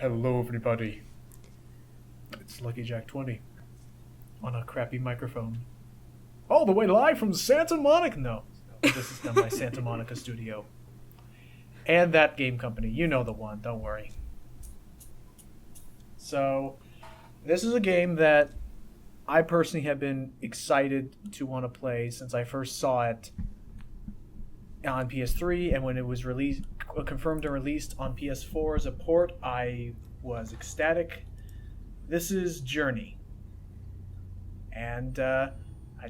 Hello, everybody. It's Lucky Jack 20 on a crappy microphone. All the way live from Santa Monica. No, this is done by Santa Monica Studio. And that game company. You know the one, don't worry. So, this is a game that I personally have been excited to want to play since I first saw it on PS3, and when it was released, confirmed and released on PS4 as a port, I was ecstatic. This is Journey. And I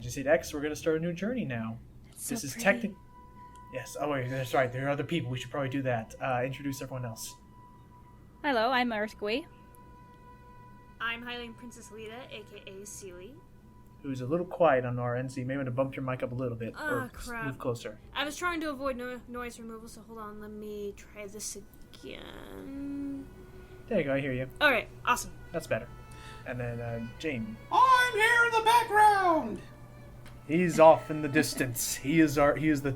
just hit X, we're going to start a new journey now. It's this so is pretty. technically... Yes, oh wait, that's right, there are other people, we should probably do that. Introduce everyone else. Hello, I'm Earthquake. I'm Highland Princess Lita, aka Seely. Who's a little quiet on our end, so you may want to bump your mic up a little bit, or Crap. move closer. I was trying to avoid noise removal, so hold on, let me try this again. There you go, I hear you. Alright, awesome. That's better. And then, Jamie. I'm here in the background! He's off in the distance. He is the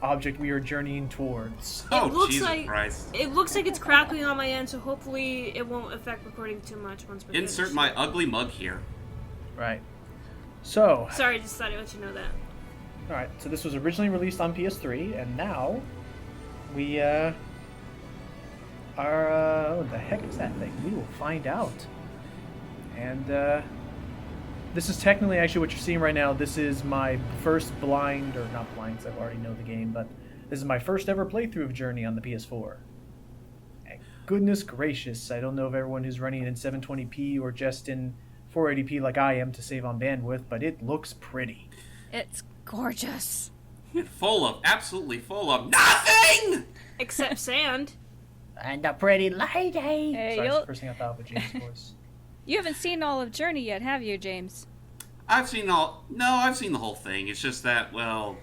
object we are journeying towards. Oh, Jesus Christ. It looks like it's crackling on my end, so hopefully it won't affect recording too much once we're Insert finished. my ugly mug here. Right. So, Sorry, just thought I'd let you know that. alright, so this was originally released on PS3, and now we are, what the heck is that thing? We will find out. And, this is technically actually what you're seeing right now. This is my first blind, or not blind, because I already know the game, but this is my first ever playthrough of Journey on the PS4. And goodness gracious, I don't know if everyone who's running in 720p or just in 480p like I am to save on bandwidth, but it looks pretty. It's gorgeous. Absolutely full of nothing! Except sand. And a pretty lady. Hey, Sorry, that's the first thing I thought with James' voice. You haven't seen all of Journey yet, have you, James? I've seen the whole thing. It's just that, well...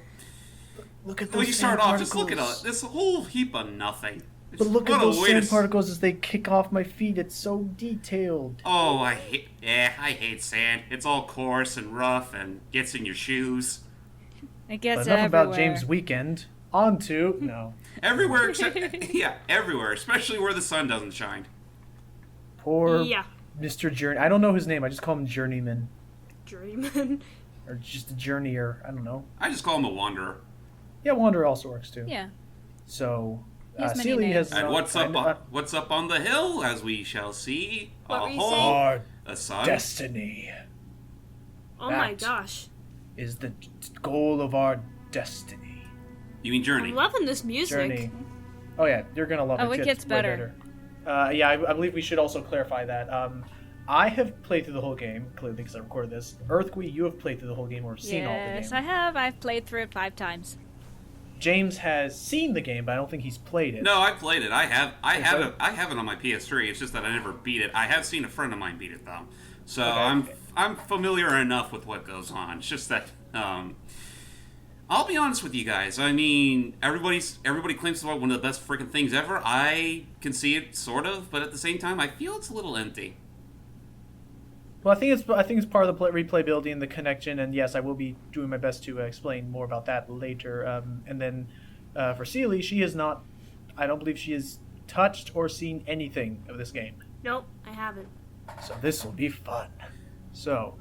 Look at those When you sand start off, particles. just look at this whole heap of nothing. But look What at a those way sand to particles as they kick off my feet. It's so detailed. Oh, I hate sand. It's all coarse and rough and gets in your shoes. It gets But enough everywhere. about James' weekend. On to... No. Everywhere except... yeah, everywhere. Especially where the sun doesn't shine. Poor Yeah. Mr. Journey. I don't know his name. I just call him Journeyman. Journeyman. Or just a journeyer. I don't know. I just call him a wanderer. Yeah, Wanderer also works too. Yeah. So, He has many Seely names. has... And what's up on the hill, as we shall see? What were you hole, saying? Our a sun. destiny Oh my That. gosh. is the goal of our destiny. You mean journey? I'm loving this music. Journey. Oh yeah, you're gonna love it. Oh, it gets way better. Yeah, I believe we should also clarify that. I have played through the whole game, clearly because I recorded this. Earthquake, you have played through the whole game or seen all the game. Yes, I have. I've played through it 5 times. James has seen the game, but I don't think he's played it. No, I played it. I have Okay. it. I have it on my PS3. It's just that I never beat it. I have seen a friend of mine beat it though, so Okay. I'm familiar enough with what goes on. It's just that I'll be honest with you guys. I mean, everybody claims it's one of the best freaking things ever. I can see it sort of, but at the same time, I feel it's a little empty. Well, I think it's part of the replayability and the connection, and yes, I will be doing my best to explain more about that later. And then for Seely, she has not. I don't believe she has touched or seen anything of this game. Nope, I haven't. So this will be fun. So,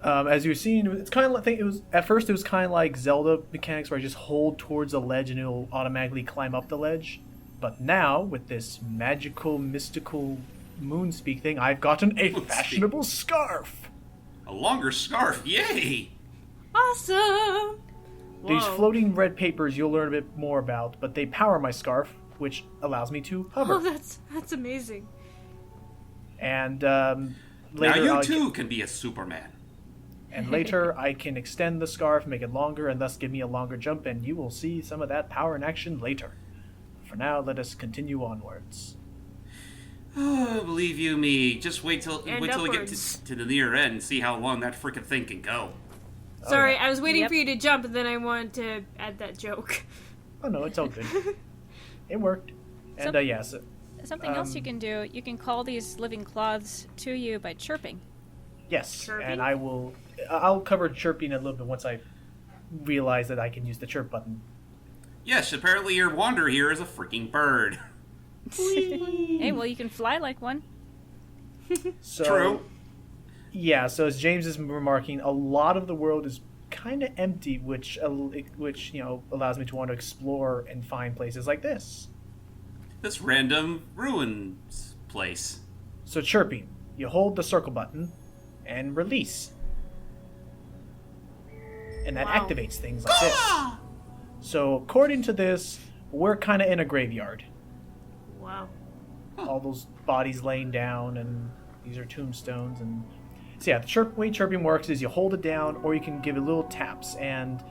as you've seen, it's kind of like at first it was kind of like Zelda mechanics where I just hold towards a ledge and it'll automatically climb up the ledge. But now with this magical, mystical moonspeak thing, I've gotten a Moonspeak. fashionable scarf. A longer scarf, yay! Awesome! These Whoa. floating red papers you'll learn a bit more about, but they power my scarf, which allows me to hover. Oh, that's amazing. And Now later, you too can be a Superman. later I can extend the scarf, make it longer, and thus give me a longer jump, and you will see some of that power in action later. For now, let us continue onwards. Oh, believe you me. Just wait till And we get upwards. to the near end and see how long that freaking thing can go. Sorry, yeah. I was waiting Yep. for you to jump, and then I wanted to add that joke. Oh no, it's all good. It worked. And Some- yes, Something else you can do, you can call these living cloths to you by chirping. yes, Chirping? and I'll cover chirping a little bit once I realize that I can use the chirp button. Yes, apparently your wanderer here is a freaking bird. Hey, well, you can fly like one. So, True. Yeah, so as James is remarking, a lot of the world is kind of empty, which allows me to want to explore and find places like this. This random ruins place. So chirping, you hold the circle button and release. And that Wow. activates things like this. So according to this, we're kind of in a graveyard. Wow. All those bodies laying down, and these are tombstones. And so yeah, the way chirping works is you hold it down, or you can give it little taps, and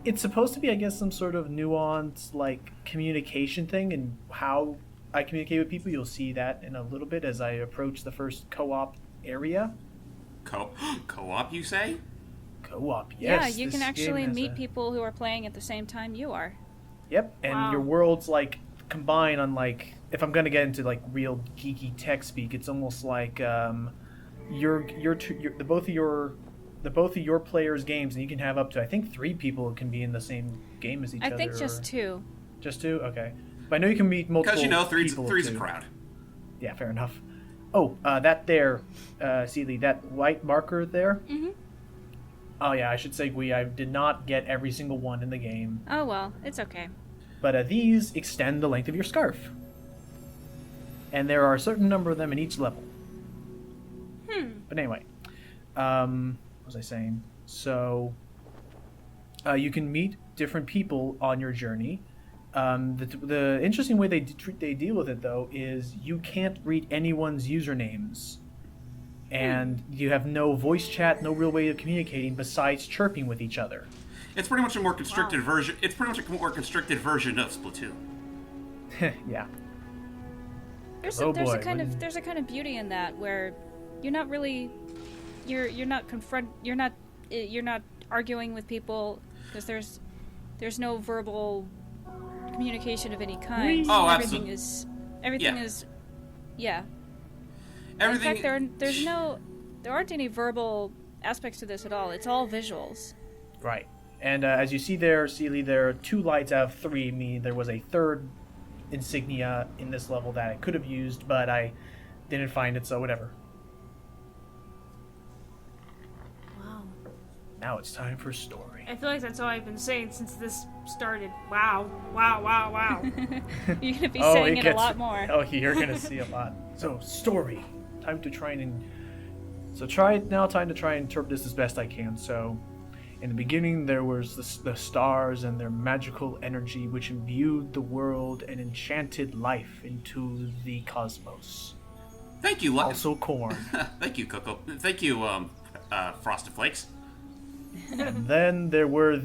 it's supposed to be, I guess, some sort of nuanced like communication thing, and how I communicate with people. You'll see that in a little bit as I approach the first co-op area. Co-op, you say? Co-op, yes. Yeah, you this can game actually has meet people who are playing at the same time you are. Yep, and Wow. your worlds like combine on like, if I'm gonna get into like real geeky tech speak, it's almost like the both of your players' games, and you can have up to, I think, 3 people who can be in the same game as each I other. think just 2. Just 2? Okay. But I know you can meet multiple Because people three's a too. crowd. Yeah, fair enough. Oh, that there, Seeley, that white marker there. Mm-hmm. Oh yeah, I should segue. I did not get every single one in the game, Oh, well, it's okay. but these extend the length of your scarf, and there are a certain number of them in each level. But anyway, what was I saying? So, you can meet different people on your journey. The interesting way they deal with it, though, is you can't read anyone's usernames. And you have no voice chat, no real way of communicating besides chirping with each other. It's pretty much a more constricted version. It's pretty much a more constricted version of Splatoon. Yeah. There's Oh a, there's boy, a kind when- of there's a kind of beauty in that where you're not really you're not arguing with people because there's no verbal communication of any kind. Oh, everything Yeah. is yeah. Everything. In fact, there aren't any verbal aspects to this at all. It's all visuals. Right. And as you see there, Seeley, there are 2 lights out of 3, meaning there was a third insignia in this level that I could have used, but I didn't find it, so whatever. Wow. Now it's time for story. I feel like that's all I've been saying since this started. Wow. Wow, wow, wow. You're gonna be saying it a lot more. Oh, you're gonna see a lot. So, story. Time to try and... time to try and interpret this as best I can. So, in the beginning, there was the stars and their magical energy which imbued the world and enchanted life into the cosmos. Thank you, Also corn. Thank you, Coco. Thank you, Frosted Flakes. And then there were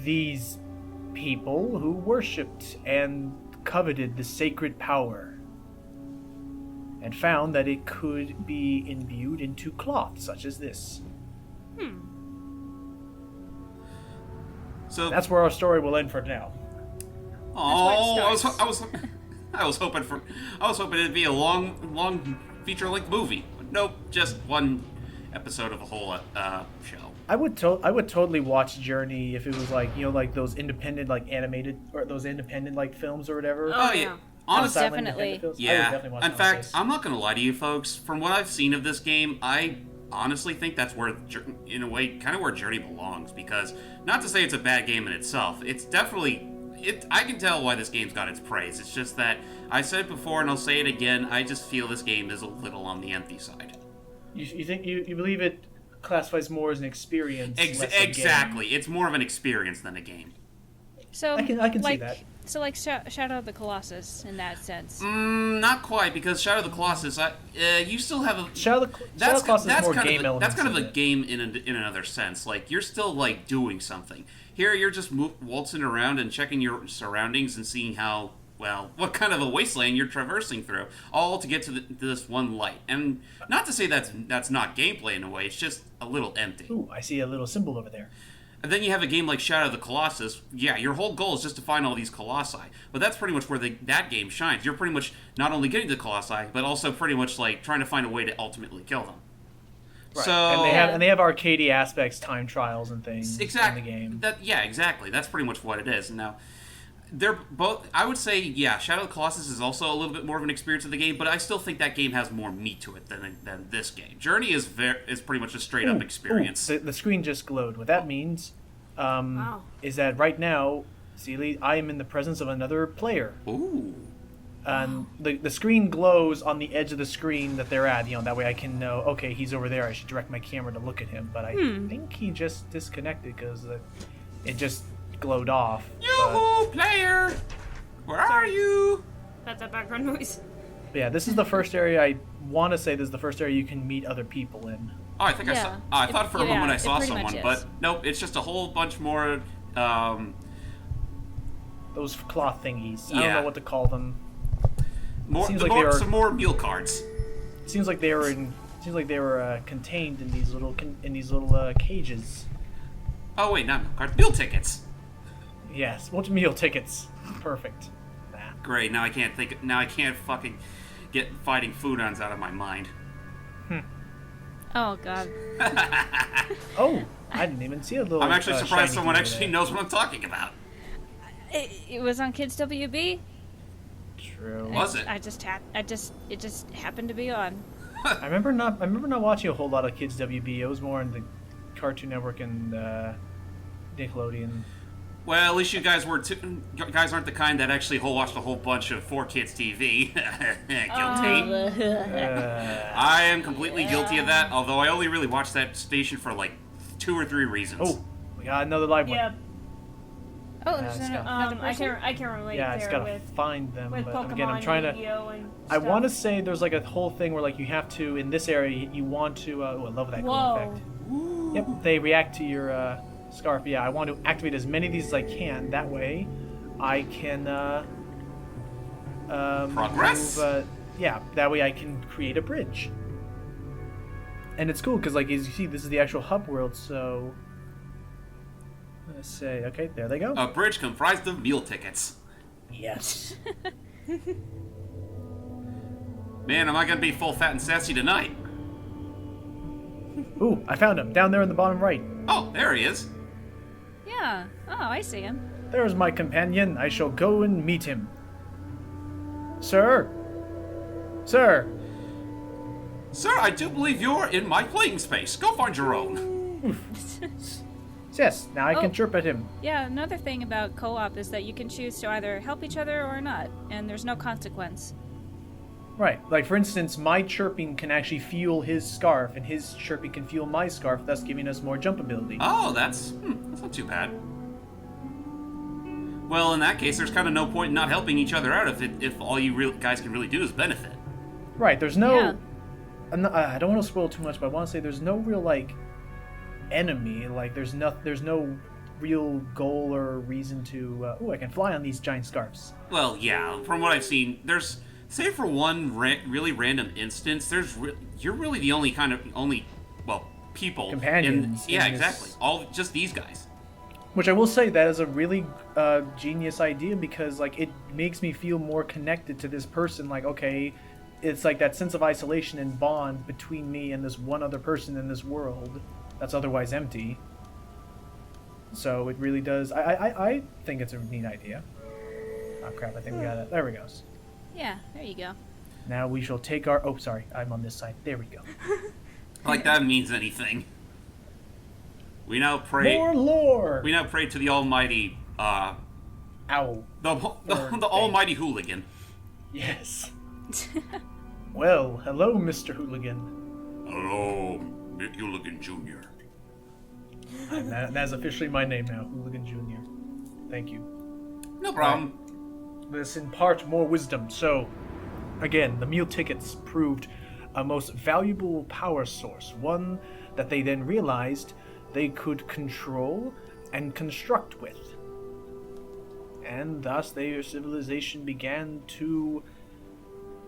these people who worshipped and coveted the sacred power, and found that it could be imbued into cloth such as this. So That's where our story will end for now. oh, That's where it I was hoping it'd be a long feature-length movie. Nope, just one episode of a whole show. I would totally watch Journey if it was like, like those independent like animated or those independent like films or whatever. Oh, Oh yeah. yeah. Honestly, Silent definitely. independent films. I would yeah. definitely watch In those fact, guys. I'm not gonna lie to you, folks. From what I've seen of this game, I honestly think that's where, in a way, kind of where Journey belongs. Because not to say it's a bad game in itself, it's definitely. I can tell why this game's got its praise. It's just that I said it before and I'll say it again. I just feel this game is a little on the empty side. You think you believe it classifies more as an experience? less a game. Exactly. It's more of an experience than a game. So I can see like, that. So like Shadow of the Colossus in that sense. Not quite, because Shadow of the Colossus, you still have a. Shadow of the Colossus is more game elements. That's kind of in a it. game in another sense. Like, you're still, like, doing something. Here, you're just waltzing around and checking your surroundings and seeing how, well, what kind of a wasteland you're traversing through, all to get to this one light. And not to say that's not gameplay in a way, it's just a little empty. Ooh, I see a little symbol over there. And then you have a game like Shadow of the Colossus. Yeah, your whole goal is just to find all these colossi. But that's pretty much where that game shines. You're pretty much not only getting the colossi, but also pretty much like trying to find a way to ultimately kill them. Right. So and they have arcadey aspects, time trials and things exactly in the game. exactly. That's pretty much what it is. Now, they're both. I would say, yeah, Shadow of the Colossus is also a little bit more of an experience of the game, but I still think that game has more meat to it than this game. Journey is pretty much a straight up experience. The screen just glowed. What that means Wow. is that right now, Seely, I am in the presence of another player. Ooh. And the screen glows on the edge of the screen that they're at. That way I can know, okay, he's over there. I should direct my camera to look at him. But I think he just disconnected because it just glowed off. Yoo-hoo, player! Where are you? That's that background noise. But yeah, this is the first area. I want to say this is the first area you can meet other people in. Oh, I think I saw. Yeah. I thought for a moment I it saw pretty much someone, is. but nope. It's just a whole bunch more. Those cloth thingies. I don't Yeah. know what to call them. Seems like some more meal cards. Seems like they were contained in these little cages. Oh wait, not meal cards. Meal tickets. Yes, what's meal tickets? Perfect. Nah. Great. Now I can't think. Now I can't fucking get fighting foodons out of my mind. Oh god. Oh, I didn't even see a little. I'm actually surprised shiny someone deer actually there. knows what I'm talking about. It was on Kids WB. True. Was it? It just happened to be on. I remember not watching a whole lot of Kids WB. It was more in the Cartoon Network and Nickelodeon. Well, at least you guys guys aren't the kind that actually watched a whole bunch of 4Kids TV. Guilty. I am completely guilty of that. Although I only really watched that station for like 2 or 3 reasons. Oh, we got another live one. Yeah. Oh, there's it's another, got- another person? I can relate Yeah, it's there gotta with find them. But Pokemon, again, I'm trying to. Yu-Gi-Oh! And I stuff. want to say there's like a whole thing where like you have to in this area you want to. Oh, I love that cool Whoa. effect. Yep, they react to your scarf. Yeah, I want to activate as many of these as I can. That way, I can Progress? move, yeah, that way I can create a bridge. And it's cool because, like, as you see, this is the actual hub world. So let's say, okay, there they go. A bridge comprised of meal tickets. Yes. Man, am I gonna be full, fat, and sassy tonight? Ooh, I found him down there in the bottom right. Oh, there he is. Yeah. Oh, I see him. There's my companion. I shall go and meet him. Sir? Sir? Sir, I do believe you're in my playing space. Go find your own. Yes, now I can Oh. chirp at him. Yeah, another thing about co-op is that you can choose to either help each other or not, and there's no consequence. Right. Like, for instance, my chirping can actually fuel his scarf, and his chirping can fuel my scarf, thus giving us more jump ability. Oh, that's not too bad. Well, in that case, there's kind of no point in not helping each other out if all you guys can really do is benefit. Right, there's no... Yeah. I don't want to spoil too much, but I want to say there's no real, like, enemy. Like, there's no real goal or reason to... I can fly on these giant scarves. Well, yeah, from what I've seen, there's... Save for one really random instance, you're really the only people. Companions Yeah, in this- exactly. All just these guys. Which I will say, that is a really genius idea, because, like, it makes me feel more connected to this person. Like, okay, it's like that sense of isolation and bond between me and this one other person in this world that's otherwise empty. So it really does. I think it's a neat idea. Oh crap! I think we got it. There we go. Yeah, there you go. Now we shall take our. Oh, sorry, I'm on this side. There we go. Like that means anything. We now pray. More lore. We now pray to the almighty, Ow. the almighty hooligan. Yes. Well, hello, Mr. Hooligan. Hello, Hooligan Jr. That's officially my name now, Hooligan Jr. Thank you. No problem. This impart more wisdom. So, again, the meal tickets proved a most valuable power source, one that they then realized they could control and construct with. And thus their civilization began to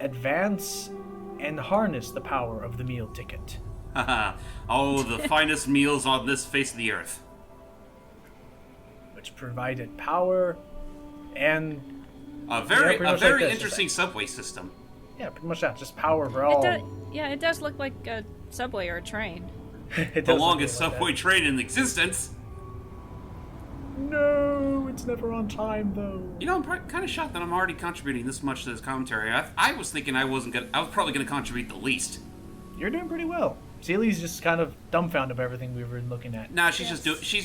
advance and harness the power of the meal ticket. Oh, the finest meals on this face of the earth. Which provided power and A very, pretty much like this, interesting subway system. yeah, pretty much that. Just power for all. It does look like a subway or a train. It The does look longest like that. subway train in existence. No, It's never on time, though. You know, I'm kind of shocked that I'm already contributing this much to this commentary. I was thinking I was probably gonna contribute the least. You're doing pretty well. Celie's just kind of dumbfounded by everything we were looking at. Nah, she's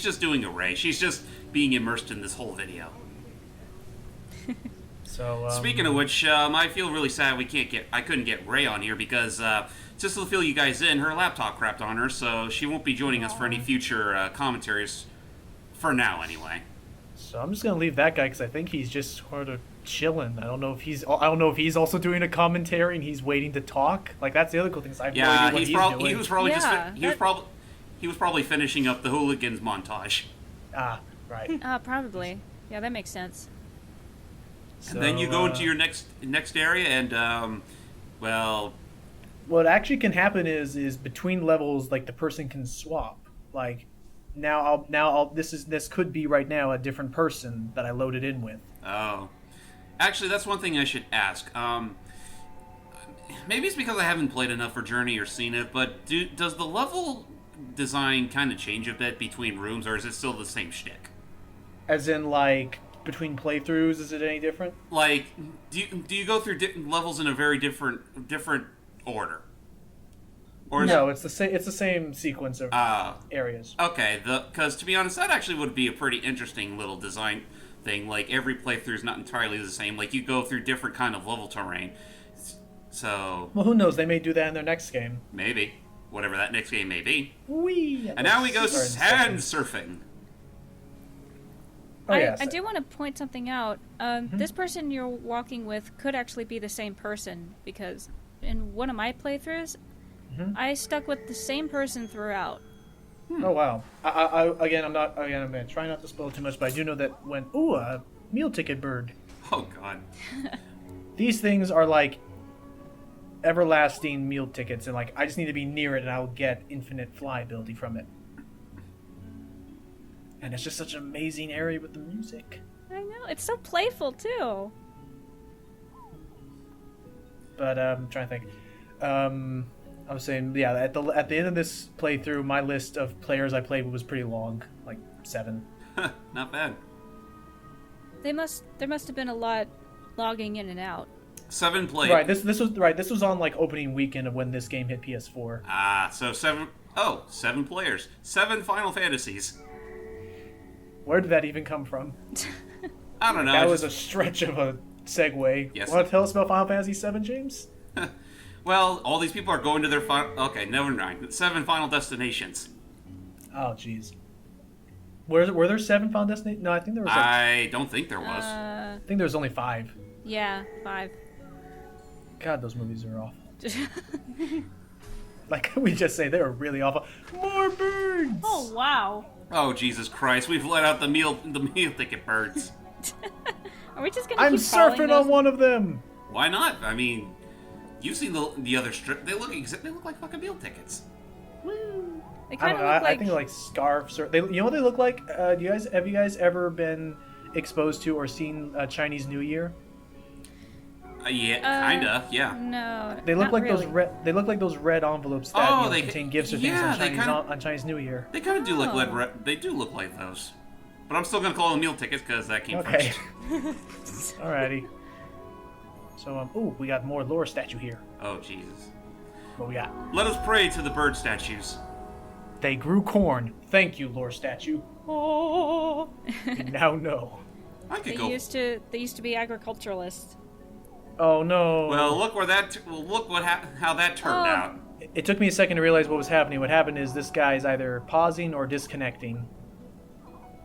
just doing a Ray. She's just being immersed in this whole video. So Speaking of which, I feel really sad I couldn't get Ray on here because just to fill you guys in, her laptop crapped on her, so she won't be joining us for any future commentaries for now, anyway. So I'm just gonna leave that guy because I think he's just sort of chilling. I don't know if he's also doing a commentary and he's waiting to talk. Like that's the other cool thing. I have no idea what he's doing. He was probably finishing up the hooligans montage. Ah, right. Probably. Yeah, that makes sense. So, And then you go into your next area, and well, what actually can happen is between levels, like the person can swap. Like this could be right now a different person that I loaded in with. oh, actually, that's one thing I should ask. Maybe it's because I haven't played enough for Journey or seen it, but does the level design kind of change a bit between rooms, or is it still the same shtick? As in, like, between playthroughs, is it any different? Like, do you go through levels in a very different order? Or No, it's the same sequence of areas. Okay, because to be honest, that actually would be a pretty interesting little design thing. Like, every playthrough is not entirely the same. Like, you go through different kind of level terrain. So, Well, who knows? They may do that in their next game. maybe. Whatever that next game may be. Whee! And now we go sand surfing. Oh, yeah, I do want to point something out. This person you're walking with could actually be the same person, because in one of my playthroughs, I stuck with the same person throughout. Oh wow! I'm gonna try not to spoil too much, but I do know that a meal ticket bird. Oh, God. These things are like everlasting meal tickets, and like I just need to be near it, and I'll get infinite fly ability from it. And it's just such an amazing area with the music. I know, it's so playful too. But I'm trying to think. I was saying, yeah, at the end of this playthrough, my list of players I played was pretty long, like 7. Not bad. There must have been a lot logging in and out. 7 players. Right. This was on like opening weekend of when this game hit PS4. So 7. Oh, 7 players. 7 Final Fantasies. Where did that even come from? I don't know. That was a stretch of a segue. Yes. Want to tell us about Final Fantasy VII, James? Well, all these people are going to their final... Okay, never mind. 7 final destinations. Oh, jeez. Were there 7 Final Destinations? No, I think there was. I don't think there was. I think there was only 5. Yeah, 5. God, those movies are awful. Like we just say, they were really awful. More birds. Oh wow. Oh, Jesus Christ. We've let out the meal ticket birds. Are we just gonna I'm keep calling surfing those? on one of them. Why not? I mean, you've seen the other strip. They look like fucking meal tickets. Woo. They I kind don't of know. look I like. think they're like scarves. Or you know what they look like? Have you guys ever been exposed to or seen Chinese New Year? Yeah, kinda. Yeah. No. They look not like really. those red. They look like those red envelopes that they contain gifts or things yeah, on Chinese New Year. They kind of do look Oh. like they do look like those. But I'm still gonna call them meal tickets because that came Okay. first. Alrighty. So we got more lore statue here. Oh, Jesus. What we got? Let us pray to the bird statues. They grew corn. Thank you, lore statue. Oh, you now know. I could They go. used to be agriculturalists. Oh no. Well, look how that turned Oh. out. It took me a second to realize what was happening. What happened is this guy's either pausing or disconnecting.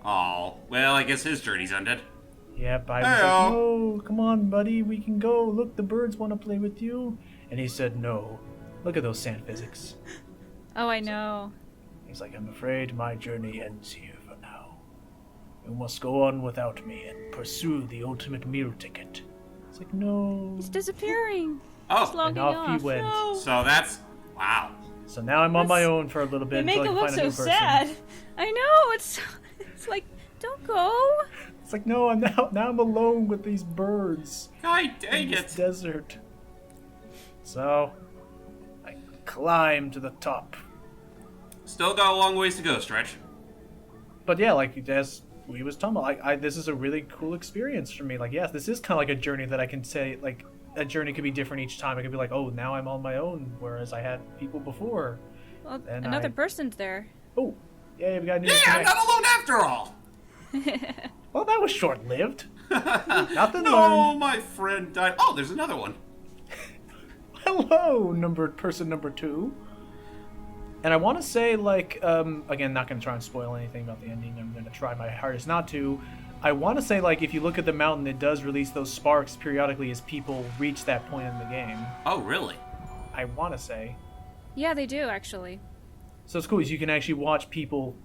Oh, well, I guess his journey's ended. Yep, I was like, Hey-o. no, come on, buddy, we can go. Look, the birds want to play with you. And he said, no. Look at those sand physics. Oh, I know. He's like, I'm afraid my journey ends here for now. You must go on without me and pursue the ultimate meal ticket. It's like, no. He's disappearing. Oh, He's logging off he off. went. No. so that's wow. So now I'm on my own for a little bit They make until it I look can find a so new person. sad. I know. It's like, don't go. It's like, no, now I'm alone with these birds God in dang this it. desert. So I climb to the top. Still got a long ways to go, Stretch. But yeah, like as we was talking about, like, this is a really cool experience for me. Like, yes, this is kind of like a journey that I can say, like, a journey could be different each time. It could be like, oh, now I'm on my own, whereas I had people before. Well, And another person's there. Oh, yeah, we got a new Yeah, I'm connect. not alone after all. Well, that was short-lived. Nothing No, learned. my friend died. Oh, there's another one. Hello, person number 2. And I want to say, like, again, not going to try and spoil anything about the ending. I'm going to try my hardest not to. I want to say, like, if you look at the mountain, it does release those sparks periodically as people reach that point in the game. Oh, really? I want to say. Yeah, they do actually. So it's cool, because you can actually watch people,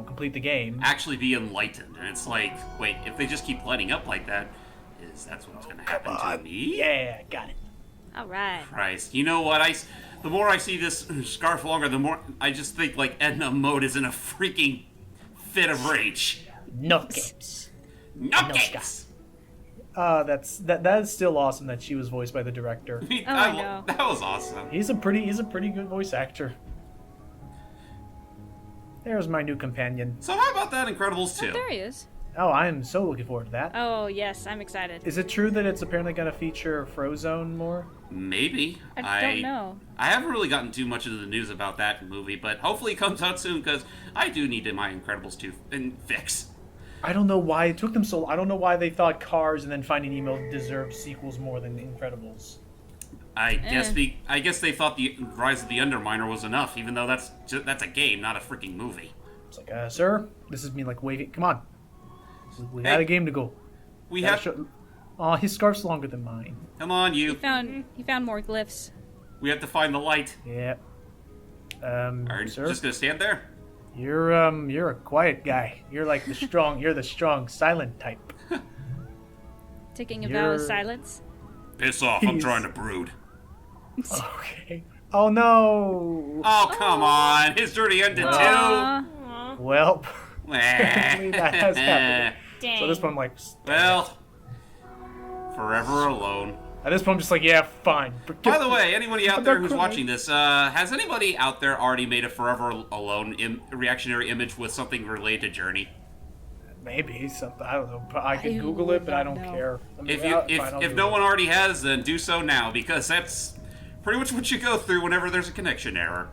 complete the game. Actually be enlightened. And it's like, wait, if they just keep lighting up like that, that's what's going to happen to me? Yeah, got it. All right. Christ. You know what? The more I see this scarf longer, the more I just think, like, Edna Mode is in a freaking fit of rage. No games. Nutcase! That is still awesome that she was voiced by the director. I know. That was awesome. He's a pretty good voice actor. There's my new companion. So how about that Incredibles 2? There he is. Oh, I am so looking forward to that. Oh yes, I'm excited. Is it true that it's apparently going to feature Frozone more? Maybe. I don't know. I haven't really gotten too much into the news about that movie, but hopefully it comes out soon, because I do need my Incredibles 2 fix. I don't know why it took them so. I don't know why they thought Cars and then Finding Nemo deserved sequels more than Incredibles. I guess they thought the Rise of the Underminer was enough, even though that's a game, not a freaking movie. It's like, sir, this is me like waving. Come on, we got a game to go. We have. Aw, his scarf's longer than mine. Come on, you. He found more glyphs. We have to find the light. Yeah. Are you sir, just gonna stand there? you're a quiet guy. You're like the strong. You're the strong, silent type. Taking a vow of silence. Piss off! I'm He's- trying to brood. Okay. Oh no. Oh come on! His journey ended too. Aw. Well, apparently that has happened. Dang. So at this point, I'm like, Well, forever alone. at this point, I'm just like, yeah, fine. By the way, anybody out I'm there not who's crying. watching this, has anybody out there already made a Forever Alone reactionary image with something related to Journey? Maybe something. I don't know. I can I Google would it, but I not don't know. care. I mean, If fine, I'll no do one it. already has, then do so now, because that's pretty much what you go through whenever there's a connection error.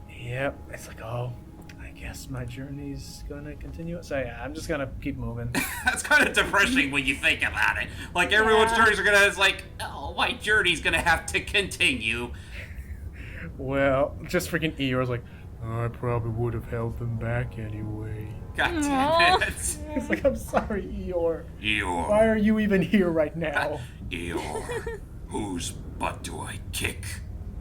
Yep. It's like, oh, I guess my journey's gonna continue. So yeah, I'm just gonna keep moving. That's kind of depressing when you think about it. Like, everyone's journeys are gonna, it's like, oh, my journey's gonna have to continue. Well, just freaking Eeyore's like, oh, I probably would have held them back anyway. God damn it. It's like, I'm sorry, Eeyore. Why Eeyore. are you even here right now? Eeyore. Whose butt do I kick?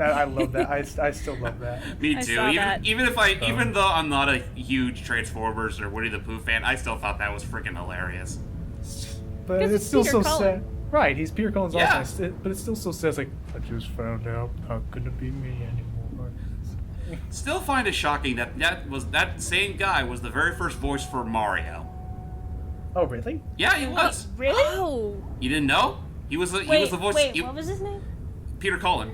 I love that. I still love that. Me I too. saw Even that. even though I'm not a huge Transformers or Winnie the Pooh fan, I still thought that was freaking hilarious. But Because it's it's still Peter so Cullen. sad. Right, he's Peter Cullen's Yeah. awesome. But it's still so sad. It's like, I just found out how could it be me anymore? Still find it shocking that same guy was the very first voice for Mario. Oh, really? Yeah, he was. Really? Oh. You didn't know? He was the Wait, voice. what was his name? Peter Cullen.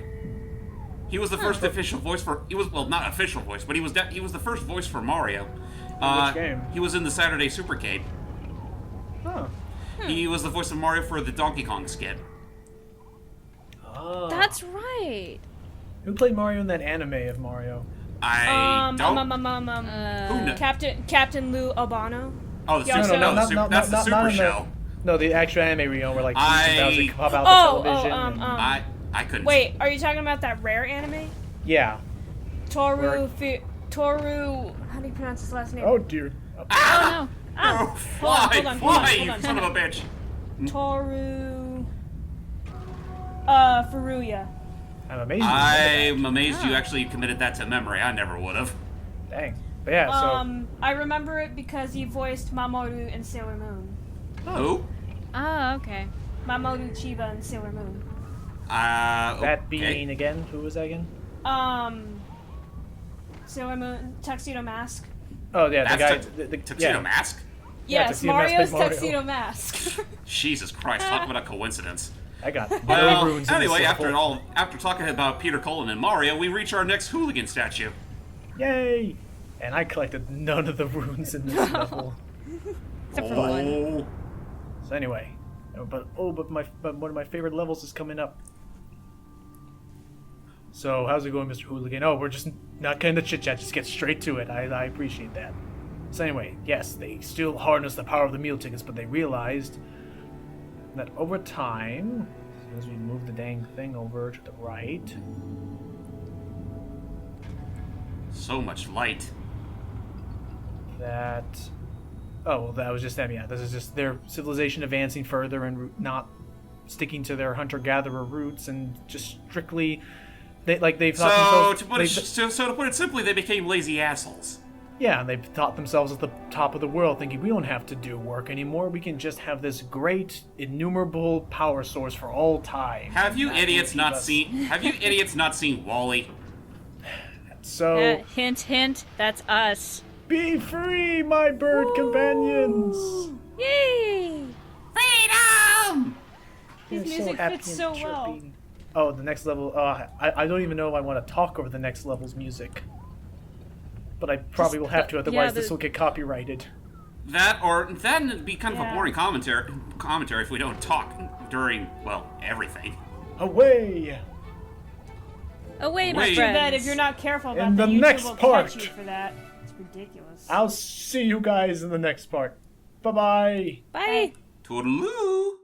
He was the first official voice for. He was not official voice, but he was the first voice for Mario. Which game? He was in the Saturday Supercade. Huh. He was the voice of Mario for the Donkey Kong skit. Oh. That's right. Who played Mario in that anime of Mario? I don't. Who kn- Captain Lou Albano. Oh, the Yeah, Super, no, that's the Super in Show. No, the actual anime Rio where like I- Peach and Bowser pop out Oh, the television. oh, and- I couldn't. Wait, are you talking about that rare anime? yeah. Toru. How do you pronounce his last name? Oh dear. Oh no. Oh, fly, hold on, fly, hold you on. son of a bitch. Toru. Furuya. I'm amazed. you remember I'm amazed you actually committed that to memory. I never would have. that. Dang. But yeah. So. I remember it because he voiced Mamoru in Sailor Moon. Who? Oh, okay. Mamoru Chiba in Sailor Moon. That being okay. again. Who was that again? Sailor Moon Tuxedo Mask. Oh yeah, the guy. That's The Tuxedo yeah. Mask? Yeah, Yes, Tuxedo Mask Mario's played Mario. Tuxedo Mask. Jesus Christ, talk about a coincidence. I got no Well, runes in anyway, this after level. after talking about Peter Cullen and Mario, we reach our next hooligan statue. Yay! And I collected none of the runes in this level. Except for one. So anyway, but one of my favorite levels is coming up. So how's it going, Mr. Hooligan? Oh, we're just not kind of chit chat. Just get straight to it. I appreciate that. So anyway, yes, they still harness the power of the meal tickets, but they realized that over time, as we move the dang thing over to the right, So much light. that oh, well, that was just them. Yeah, this is just their civilization advancing further and not sticking to their hunter-gatherer roots and just strictly they've thought So themselves. to put it simply, they became lazy assholes. Yeah, and they've thought themselves at the top of the world, thinking we don't have to do work anymore. We can just have this great, innumerable power source for all time. Have you idiots not seen Wall-E? So Hint, hint. That's us. be free, my bird companions. Yay! Freedom! You're His music happy fits and so well. chirping. Oh, the next level. I don't even know if I want to talk over the next level's music. But I probably will have to, otherwise this will get copyrighted. Then it'd be kind of a Yeah. boring commentary if we don't talk during, well, everything. Away! Away, my Wait. Too friends. bad if you're not careful about In that, the YouTube next will part. catch you for that. It's ridiculous. I'll see you guys in the next part. Bye-bye! Bye. Toodaloo!